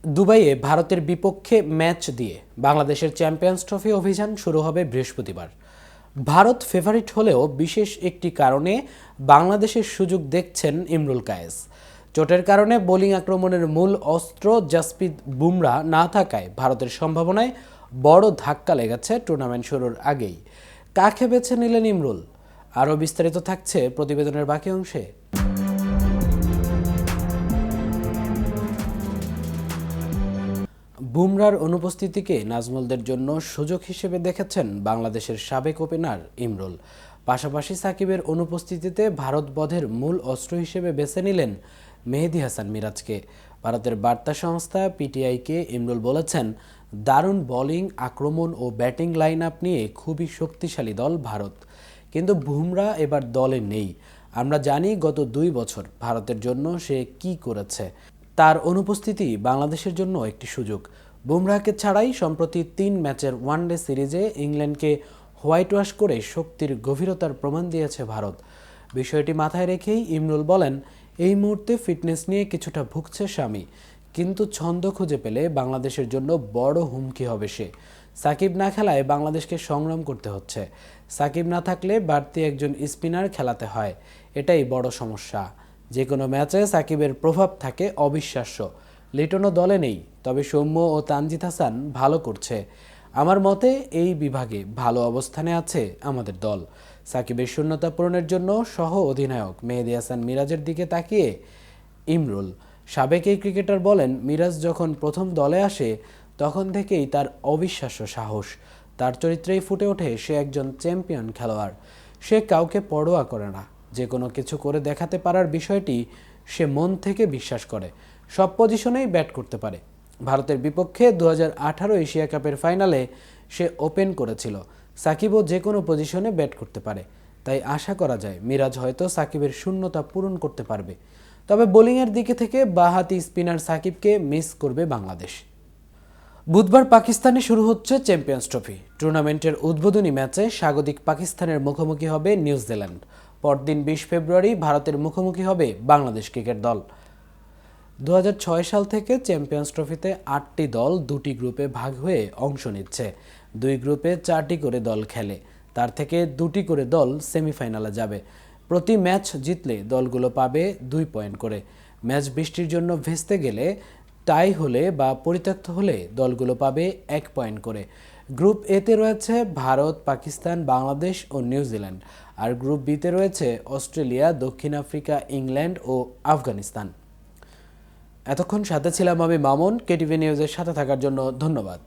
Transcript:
দুবাইয়ে ভারতের বিপক্ষে ম্যাচ দিয়ে বাংলাদেশের চ্যাম্পিয়ন্স ট্রফি অভিযান শুরু হবে বৃহস্পতিবার। ভারত ফেভারিট হলেও বিশেষ একটি কারণে বাংলাদেশের সুযোগ দেখছেন ইমরুল কায়েস। চোটের কারণে বোলিং আক্রমণের মূল অস্ত্র জাসপ্রীত বুমরা না থাকায় ভারতের সম্ভাবনায় বড় ধাক্কা লেগেছে টুর্নামেন্ট শুরুর আগেই। কাকে বেছে নিলেন ইমরুল? আরও বিস্তারিত থাকছে প্রতিবেদনের বাকি অংশে। বুমরার অনুপস্থিতিকে নাজমুলদের জন্য সুযোগ হিসেবে দেখেছেন বাংলাদেশের সাবেক ওপেনার ইমরুল। পাশাপাশি সাকিবের অনুপস্থিতিতে ভারত বধের মূল অস্ত্র হিসেবে বেছে নিলেন মেহেদী হাসান মিরাজকে। ভারতের বার্তা সংস্থা পিটিআইকে ইমরুল বলেছেন, দারুণ বোলিং, আক্রমণ ও ব্যাটিং লাইন আপ নিয়ে খুবই শক্তিশালী দল ভারত, কিন্তু বুমরা এবার দলে নেই। আমরা জানি গত 2 বছর ভারতের জন্য সে কি করেছে। তার অনুপস্থিতি বাংলাদেশের জন্য একটি সুযোগ। বুমরাহকে ছাড়াই সম্প্রতি 3 ম্যাচের ওয়ানডে সিরিজে ইংল্যান্ডকে হোয়াইট ওয়াশ করে শক্তির গভীরতার প্রমাণ দিয়েছে ভারত। বিষয়টি মাথায় রেখেই ইমরুল বলেন, এই মুহূর্তে ফিটনেস নিয়ে কিছুটা ভুগছে স্বামী, কিন্তু ছন্দ খুঁজে পেলে বাংলাদেশের জন্য বড় হুমকি হবে সে। সাকিব না খেলায় বাংলাদেশকে সংগ্রাম করতে হচ্ছে। সাকিব না থাকলে বাড়তি একজন স্পিনার খেলাতে হয়, এটাই বড় সমস্যা। যে কোনো ম্যাচে সাকিবের প্রভাব থাকে অবিশ্বাস্য। লিটনও দলে নেই, তবে সৌম্য ও তানজিদ হাসান ভালো করছে। আমার মতে এই বিভাগে ভালো অবস্থানে আছে আমাদের দল। সাকিবের শূন্যতা পূরণের জন্য সহ অধিনায়ক মেহেদী হাসান মিরাজের দিকে তাকিয়ে ইমরুল। সাবেক এই ক্রিকেটার বলেন, মিরাজ যখন প্রথম দলে আসে তখন থেকেই তার অবিশ্বাস্য সাহস। তার চরিত্রেই ফুটে ওঠে সে একজন চ্যাম্পিয়ন খেলোয়াড়। সে কাউকে পরোয়া করে না, যে কোনো কিছু করে দেখাতে পারার বিষয়টি সে মন থেকে বিশ্বাস করে। সব পজিশনেই ব্যাট করতে পারে। ভারতের বিপক্ষে 2018 এশিয়া কাপের ফাইনালে সে ওপেন করেছিল। সাকিবও যে কোনো পজিশনে ব্যাট করতে পারে, তাই আশা করা যায় মিরাজ হয়তো সাকিবের শূন্যতা পূরণ করতে পারবে। তবে বোলিংয়ের দিকে থেকে বাঁহাতি স্পিনার সাকিবকে মিস করবে বাংলাদেশ। বুধবার পাকিস্তানে শুরু হচ্ছে চ্যাম্পিয়ন্স ট্রফি। টুর্নামেন্টের উদ্বোধনী ম্যাচে স্বাগতিক পাকিস্তানের মুখোমুখি হবে নিউজিল্যান্ড। পরদিন 20 ফেব্রুয়ারি ভারতের মুখোমুখি হবে বাংলাদেশ ক্রিকেট দল। 2006 সাল থেকে চ্যাম্পিয়ন্স ট্রফিতে 8টি দল 2টি গ্রুপে ভাগ হয়ে অংশ নিচ্ছে। 2 গ্রুপে 4টি করে দল খেলে, তার থেকে 2টি করে দল সেমিফাইনালে যাবে। প্রতি ম্যাচ জিতলে দলগুলো পাবে 2 পয়েন্ট করে। ম্যাচ বৃষ্টির জন্য ভেস্তে গেলে, টাই হলে বা পরিত্যক্ত হলে দলগুলো পাবে 1 পয়েন্ট করে। গ্রুপ এতে রয়েছে ভারত, পাকিস্তান, বাংলাদেশ ও নিউজিল্যান্ড। আর গ্রুপ বিতে রয়েছে অস্ট্রেলিয়া, দক্ষিণ আফ্রিকা, ইংল্যান্ড ও আফগানিস্তান। এতক্ষণ সাথে ছিলাম আমি মামুন। কেটিভি নিউজের সাথে থাকার জন্য ধন্যবাদ।